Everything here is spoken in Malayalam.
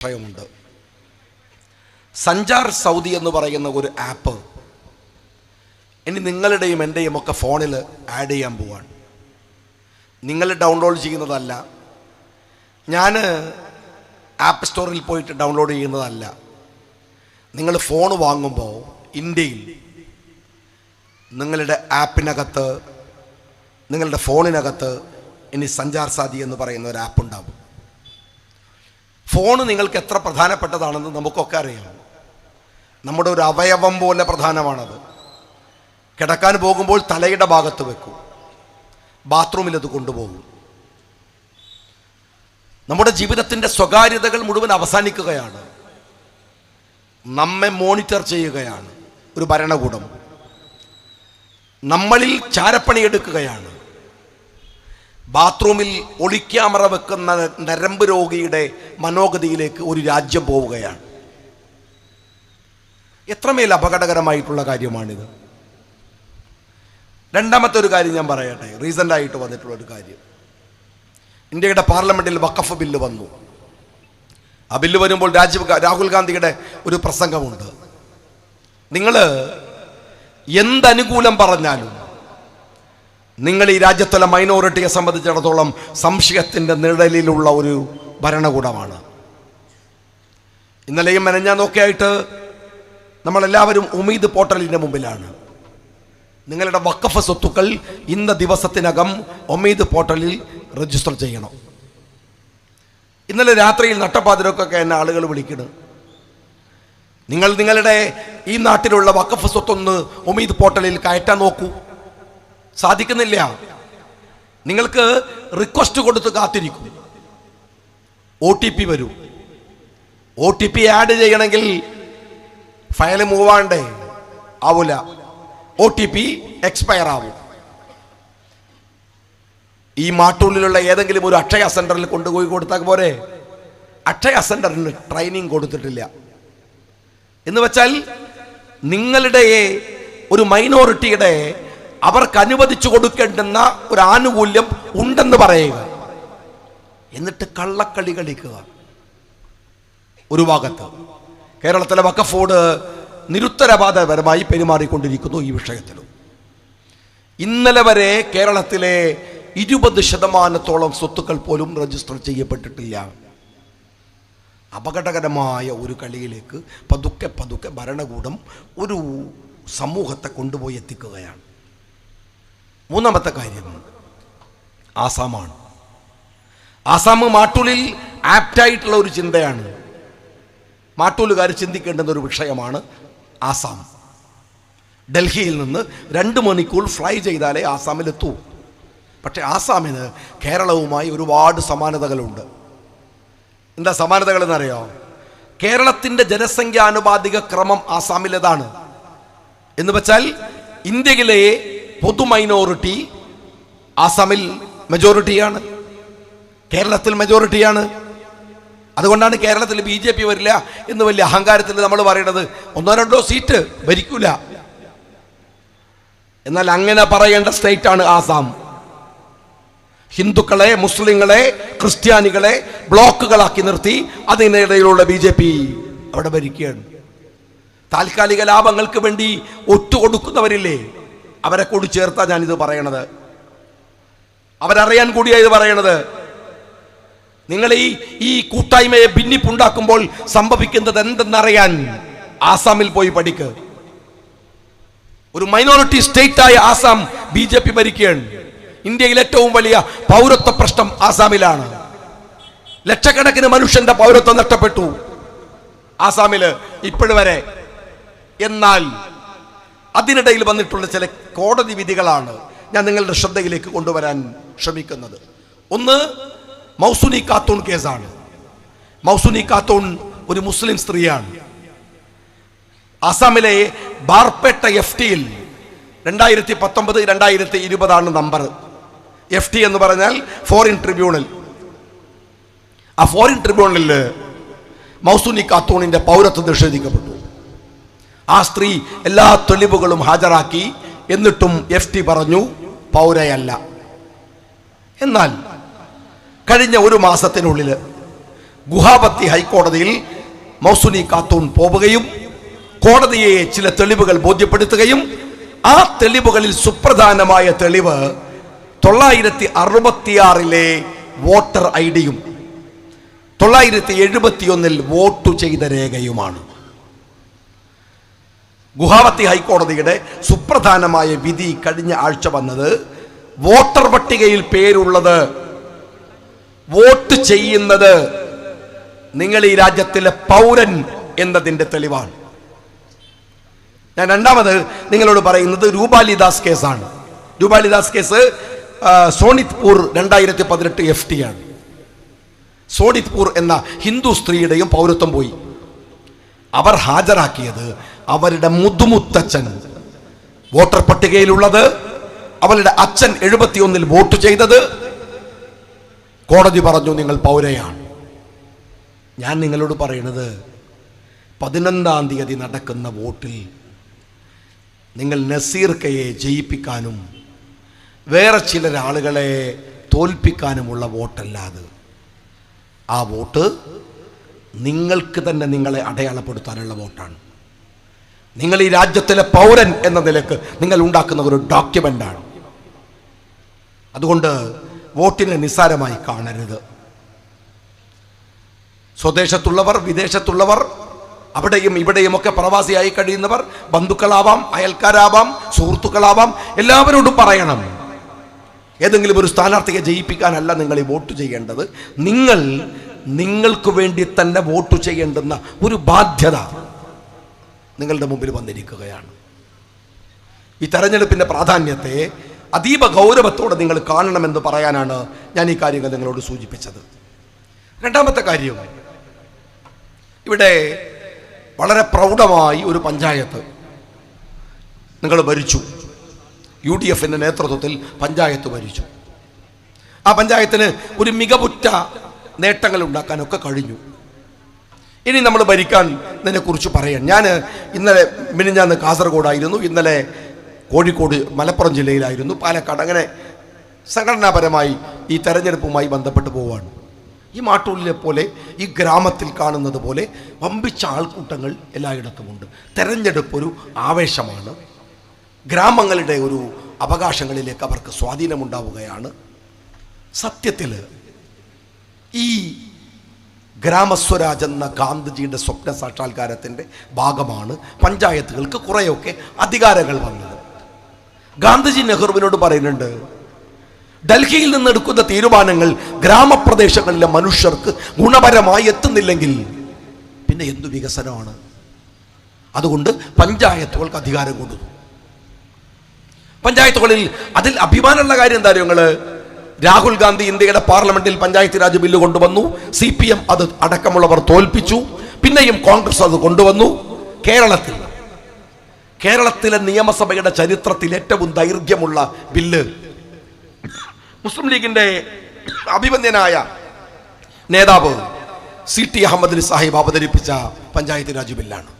വിഷയമുണ്ട്. സഞ്ചാർ സൗദി എന്ന് പറയുന്ന ഒരു ആപ്പ് ഇനി നിങ്ങളുടെയും എൻ്റെയും ഒക്കെ ഫോണിൽ ആഡ് ചെയ്യാൻ പോവാണ്. നിങ്ങൾ ഡൗൺലോഡ് ചെയ്യുന്നതല്ല, ഞാൻ ആപ്പ് സ്റ്റോറിൽ പോയിട്ട് ഡൗൺലോഡ് ചെയ്യുന്നതല്ല. നിങ്ങൾ ഫോൺ വാങ്ങുമ്പോൾ ഇന്ത്യയിൽ നിങ്ങളുടെ ആപ്പിനകത്ത്, നിങ്ങളുടെ ഫോണിനകത്ത് ഇനി സഞ്ചാർ സാദി എന്ന് പറയുന്ന ഒരു ആപ്പ് ഉണ്ടാവും. ഫോണ് നിങ്ങൾക്ക് എത്ര പ്രധാനപ്പെട്ടതാണെന്ന് നമുക്കൊക്കെ അറിയാം. നമ്മുടെ ഒരു അവയവം പോലെ പ്രധാനമാണത്. കിടക്കാൻ പോകുമ്പോൾ തലയുടെ ഭാഗത്ത് വെക്കും, ബാത്റൂമിൽ അത് കൊണ്ടുപോകും. നമ്മുടെ ജീവിതത്തിൻ്റെ സ്വകാര്യതകൾ മുഴുവൻ അവസാനിക്കുകയാണ്. നമ്മെ മോണിറ്റർ ചെയ്യുകയാണ് ഒരു ഭരണകൂടം. നമ്മളിൽ ചാരപ്പണിയെടുക്കുകയാണ്. ബാത്റൂമിൽ ഒളിക്യാമറ വെക്കുന്ന നരമ്പ് രോഗിയുടെ മനോഗതിയിലേക്ക് ഒരു രാജ്യം പോവുകയാണ്. എത്രമേൽ അപകടകരമായിട്ടുള്ള കാര്യമാണിത്. രണ്ടാമത്തെ ഒരു കാര്യം ഞാൻ പറയട്ടെ. റീസെൻ്റായിട്ട് വന്നിട്ടുള്ള ഒരു കാര്യം, ഇന്ത്യയുടെ പാർലമെൻറ്റിൽ വഖഫ് ബില്ല് വന്നു. ആ ബില്ല് വരുമ്പോൾ രാഹുൽ ഗാന്ധിയുടെ ഒരു പ്രസംഗമുണ്ട്. നിങ്ങൾ എന്തനുകൂലം പറഞ്ഞാലും നിങ്ങൾ ഈ രാജ്യത്തുള്ള മൈനോറിറ്റിയെ സംബന്ധിച്ചിടത്തോളം സംശയത്തിൻ്റെ നിഴലിലുള്ള ഒരു ഭരണകൂടമാണ്. ഇന്നലെയും മെനഞ്ഞാന്നൊക്കെ ആയിട്ട് നമ്മളെല്ലാവരും ഉമീദ് പോർട്ടലിൻ്റെ മുമ്പിലാണ്. നിങ്ങളുടെ വഖഫ് സ്വത്തുക്കൾ ഇന്ന ദിവസത്തിനകം ഉമീദ് പോർട്ടലിൽ രജിസ്റ്റർ ചെയ്യണം. ഇന്നലെ രാത്രിയിൽ നട്ടപ്പാതിരക്കൊക്കെ എന്നെ ആളുകൾ വിളിക്കുന്നു, നിങ്ങൾ നിങ്ങളുടെ ഈ നാട്ടിലുള്ള വഖഫ് സ്വത്തൊന്ന് ഉമീദ് പോർട്ടലിൽ കയറ്റാൻ നോക്കൂ. സാധിക്കുന്നില്ല. നിങ്ങൾക്ക് റിക്വസ്റ്റ് കൊടുത്ത് കാത്തിരിക്കും, OTP വരും. OTP ആഡ് ചെയ്യണമെങ്കിൽ ഫയൽ മൂവ് ആണ്ടേ, ആവൂല. OTP എക്സ്പയർ ആവും. ഈ മാട്ടൂലിലുള്ള ഏതെങ്കിലും ഒരു അക്ഷയ സെന്ററിൽ കൊണ്ടുപോയി കൊടുത്താൽ പോരെ. അക്ഷയ സെന്ററിന് ട്രെയിനിങ് കൊടുത്തിട്ടില്ല എന്ന് വെച്ചാൽ നിങ്ങളുടെ ഒരു മൈനോറിറ്റിയുടെ അവർക്ക് അനുവദിച്ചു കൊടുക്കേണ്ടുന്ന ഒരു ആനുകൂല്യം ഉണ്ടെന്ന് പറയുക, എന്നിട്ട് കള്ളക്കളി കളിക്കുക. ഒരു ഭാഗത്ത് കേരളത്തിലെ വഖഫ് ബോർഡ് നിരുത്തരവാദപരമായി പെരുമാറിക്കൊണ്ടിരിക്കുന്നു ഈ വിഷയത്തിലും. ഇന്നലെ വരെ കേരളത്തിലെ 20% സ്വത്തുക്കൾ പോലും രജിസ്റ്റർ ചെയ്യപ്പെട്ടിട്ടില്ല. അപകടകരമായ ഒരു കളിയിലേക്ക് പതുക്കെ പതുക്കെ ഭരണകൂടം ഒരു സമൂഹത്തെ കൊണ്ടുപോയി എത്തിക്കുകയാണ്. മൂന്നാമത്തെ കാര്യം ആസാമാണ്. ആസാം മാട്ടൂലിൽ ആപ്റ്റായിട്ടുള്ള ഒരു ചിന്തയാണ്. മാട്ടൂലുകാർ ചിന്തിക്കേണ്ടുന്ന ഒരു വിഷയമാണ് ആസാം. ഡൽഹിയിൽ നിന്ന് 2 മണിക്കൂർ ഫ്ലൈ ചെയ്താലേ ആസാമിലെത്തൂ. പക്ഷേ ആസാമിന് കേരളവുമായി ഒരുപാട് സമാനതകളുണ്ട്. എന്താ സമാനതകൾ എന്നറിയോ? കേരളത്തിൻ്റെ ജനസംഖ്യാനുപാതിക ക്രമം ആസാമിലേതാണ്. എന്ന് വെച്ചാൽ ഇന്ത്യയിലെ പൊതു മൈനോറിറ്റി ആസാമിൽ മെജോറിറ്റിയാണ്, കേരളത്തിൽ മെജോറിറ്റിയാണ്. അതുകൊണ്ടാണ് കേരളത്തിൽ BJP വരില്ല എന്ന് വലിയ അഹങ്കാരത്തിൽ നമ്മൾ പറയുന്നത്. 1-2 സീറ്റ് ഭരിക്കൂല. എന്നാൽ അങ്ങനെ പറയേണ്ട സ്റ്റേറ്റാണ് ആസാം. ഹിന്ദുക്കളെ, മുസ്ലിങ്ങളെ, ക്രിസ്ത്യാനികളെ ബ്ലോക്കുകളാക്കി നിർത്തി അതിനിടയിലുള്ള BJP അവിടെ ഭരിക്കുകയാണ്. താൽക്കാലിക ലാഭങ്ങൾക്ക് വേണ്ടി ഒറ്റുകൊടുക്കുന്നവരില്ലേ, അവരെ കൂടി ചേർത്താ ഞാനിത് പറയണത്. അവരറിയാൻ കൂടിയാ ഇത് പറയണത്. നിങ്ങൾ ഈ കൂട്ടായ്മയെ ഭിന്നിപ്പുണ്ടാക്കുമ്പോൾ സംഭവിക്കുന്നത് എന്തെന്നറിയാൻ ആസാമിൽ പോയി പഠിക്ക്. ഒരു മൈനോറിറ്റി സ്റ്റേറ്റായ ആസാം BJP ഭരിക്കുകയാണ്. ഇന്ത്യയിൽ ഏറ്റവും വലിയ പൗരത്വ പ്രശ്നം ആസാമിലാണ്. ലക്ഷക്കണക്കിന് മനുഷ്യന്റെ പൗരത്വം നഷ്ടപ്പെട്ടു ആസാമില് ഇപ്പോഴും വരെ. എന്നാൽ അതിനിടയിൽ വന്നിട്ടുള്ള ചില കോടതി വിധികളാണ് ഞാൻ നിങ്ങളുടെ ശ്രദ്ധയിലേക്ക് കൊണ്ടുവരാൻ ശ്രമിക്കുന്നത്. ഒന്ന് മൗസുനി ഖാത്തൂൺ കേസാണ്. മൗസുനി ഖാത്തൂൺ ഒരു മുസ്ലിം സ്ത്രീയാണ്. ആസാമിലെ ബാർപേട്ട FTയിൽ 2019-2020 നമ്പർ. FT എന്ന് പറഞ്ഞാൽ ഫോറിൻ ട്രിബ്യൂണൽ. ആ ഫോറിൻ ട്രിബ്യൂണലിൽ മൗസുനി ഖാത്തൂണിന്റെ പൗരത്വം നിഷേധിക്കപ്പെട്ടു. ആ സ്ത്രീ എല്ലാ തെളിവുകളും ഹാജരാക്കി. എന്നിട്ടും FT പറഞ്ഞു പൗരയല്ല. എന്നാൽ കഴിഞ്ഞ ഒരു മാസത്തിനുള്ളിൽ ഗുവാഹത്തി ഹൈക്കോടതിയിൽ മൗസുനി ഖാത്തൂൺ പോവുകയും കോടതിയെ ചില തെളിവുകൾ ബോധ്യപ്പെടുത്തുകയും ആ തെളിവുകളിൽ സുപ്രധാനമായ തെളിവ് 966 വോട്ടർ ഐഡിയും 971 വോട്ട് ചെയ്ത രേഖയുമാണ്. ഗുവാഹത്തി ഹൈക്കോടതിയുടെ സുപ്രധാനമായ വിധി കഴിഞ്ഞ ആഴ്ച വന്നത് വോട്ടർ പട്ടികയിൽ പേരുള്ളത്, വോട്ട് ചെയ്യുന്നത് നിങ്ങൾ ഈ രാജ്യത്തിലെ പൗരൻ എന്നതിൻ്റെ തെളിവാണ്. ഞാൻ രണ്ടാമത് നിങ്ങളോട് പറയുന്നത് രൂപാലിദാസ് കേസാണ്. രൂപാലിദാസ് കേസ് സോണിത്പൂർ 2018 FT ആണ്. സോണിത്പൂർ എന്ന ഹിന്ദു സ്ത്രീയുടെയും പൗരത്വം പോയി. അവർ ഹാജരാക്കിയത് അവരുടെ മുതുമുത്തച്ഛൻ വോട്ടർ പട്ടികയിലുള്ളത്, അവരുടെ അച്ഛൻ 71 വോട്ട് ചെയ്തത്. കോടതി പറഞ്ഞു നിങ്ങൾ പൗരയാണ്. ഞാൻ നിങ്ങളോട് പറയുന്നത് 11-ാം തീയതി നടക്കുന്ന വോട്ടിൽ നിങ്ങൾ നസീർ കയെ ജയിപ്പിക്കാനും വേറെ ചില ആളുകളെ തോൽപ്പിക്കാനുമുള്ള വോട്ടല്ലാതെ ആ വോട്ട് നിങ്ങൾക്ക് തന്നെ നിങ്ങളെ അടയാളപ്പെടുത്താനുള്ള വോട്ടാണ്. നിങ്ങൾ ഈ രാജ്യത്തിലെ പൗരൻ എന്ന നിലക്ക് നിങ്ങൾ ഉണ്ടാക്കുന്ന ഒരു ഡോക്യുമെൻ്റാണ്. അതുകൊണ്ട് വോട്ടിനെ നിസ്സാരമായി കാണരുത്. സ്വദേശത്തുള്ളവർ, വിദേശത്തുള്ളവർ, അവിടെയും ഇവിടെയും ഒക്കെ പ്രവാസിയായി കഴിയുന്നവർ, ബന്ധുക്കളാവാം, അയൽക്കാരാവാം, സുഹൃത്തുക്കളാവാം, എല്ലാവരോടും പറയണം, ഏതെങ്കിലും ഒരു സ്ഥാനാർത്ഥിയെ ജയിപ്പിക്കാനല്ല നിങ്ങൾ ഈ വോട്ട് ചെയ്യേണ്ടത്. നിങ്ങൾക്ക് വേണ്ടി തന്നെ വോട്ട് ചെയ്യേണ്ടുന്ന ഒരു ബാധ്യത നിങ്ങളുടെ മുമ്പിൽ വന്നിരിക്കുകയാണ്. ഈ തെരഞ്ഞെടുപ്പിൻ്റെ പ്രാധാന്യത്തെ അതീവ ഗൗരവത്തോടെ നിങ്ങൾ കാണണമെന്ന് പറയാനാണ് ഞാൻ ഈ കാര്യങ്ങൾ നിങ്ങളോട് സൂചിപ്പിച്ചത്. രണ്ടാമത്തെ കാര്യം, ഇവിടെ വളരെ പ്രൗഢമായി ഒരു പഞ്ചായത്ത് നിങ്ങൾ ഭരിച്ചു. UDFിൻ്റെ നേതൃത്വത്തിൽ പഞ്ചായത്ത് ഭരിച്ചു. ആ പഞ്ചായത്തിന് ഒരു മികവുറ്റ നേട്ടങ്ങൾ ഉണ്ടാക്കാനൊക്കെ കഴിഞ്ഞു. ഇനി നമ്മൾ ഭരിക്കാൻ ഇതിനെക്കുറിച്ച് പറയാൻ, ഞാൻ ഇന്നലെ മിനിഞ്ഞാന്ന് കാസർഗോഡായിരുന്നു, ഇന്നലെ കോഴിക്കോട്, മലപ്പുറം ജില്ലയിലായിരുന്നു, പാലക്കാട്, അങ്ങനെ സംഘടനാപരമായി ഈ തെരഞ്ഞെടുപ്പുമായി ബന്ധപ്പെട്ട് പോവുകയാണ്. ഈ മാട്ടൂലിനെ പോലെ, ഈ ഗ്രാമത്തിൽ കാണുന്നത് പോലെ വമ്പിച്ച ആൾക്കൂട്ടങ്ങൾ എല്ലായിടത്തുമുണ്ട്. തെരഞ്ഞെടുപ്പ് ഒരു ആവേശമാണ്. ഗ്രാമങ്ങളുടെ ഒരു അവകാശങ്ങളിലേക്ക് അവർക്ക് സ്വാധീനമുണ്ടാവുകയാണ്. സത്യത്തിൽ ഈ ഗ്രാമസ്വരാജ് എന്ന ഗാന്ധിജിയുടെ സ്വപ്ന സാക്ഷാത്കാരത്തിൻ്റെ ഭാഗമാണ് പഞ്ചായത്തുകൾക്ക് കുറേയൊക്കെ അധികാരങ്ങൾ വന്നത്. ഗാന്ധിജി നെഹ്റുവിനോട് പറയുന്നുണ്ട്, ഡൽഹിയിൽ നിന്നെടുക്കുന്ന തീരുമാനങ്ങൾ ഗ്രാമപ്രദേശങ്ങളിലെ മനുഷ്യർക്ക് ഗുണപരമായി എത്തുന്നില്ലെങ്കിൽ പിന്നെ എന്തു വികസനമാണ്? അതുകൊണ്ട് പഞ്ചായത്തുകൾക്ക് അധികാരം കൊടുത്തു. പഞ്ചായത്തുകളിൽ അതിൽ അഭിമാനമുള്ള കാര്യം എന്താ അറിയോ? രാഹുൽ ഗാന്ധി ഇന്ത്യയുടെ പാർലമെന്റിൽ പഞ്ചായത്ത് രാജ് ബില്ല് കൊണ്ടുവന്നു. CPM അത് അടക്കമുള്ളവർ തോൽപ്പിച്ചു. പിന്നെയും കോൺഗ്രസ് അത് കൊണ്ടുവന്നു. കേരളത്തിലെ നിയമസഭയുടെ ചരിത്രത്തിൽ ഏറ്റവും ദൈർഘ്യമുള്ള ബില്ല് മുസ്ലിം ലീഗിന്റെ അഭിമന്യനായ നേതാവ് CT അഹമ്മദ് സാഹിബ് അവതരിപ്പിച്ച പഞ്ചായത്ത് രാജ് ബില്ലാണ്.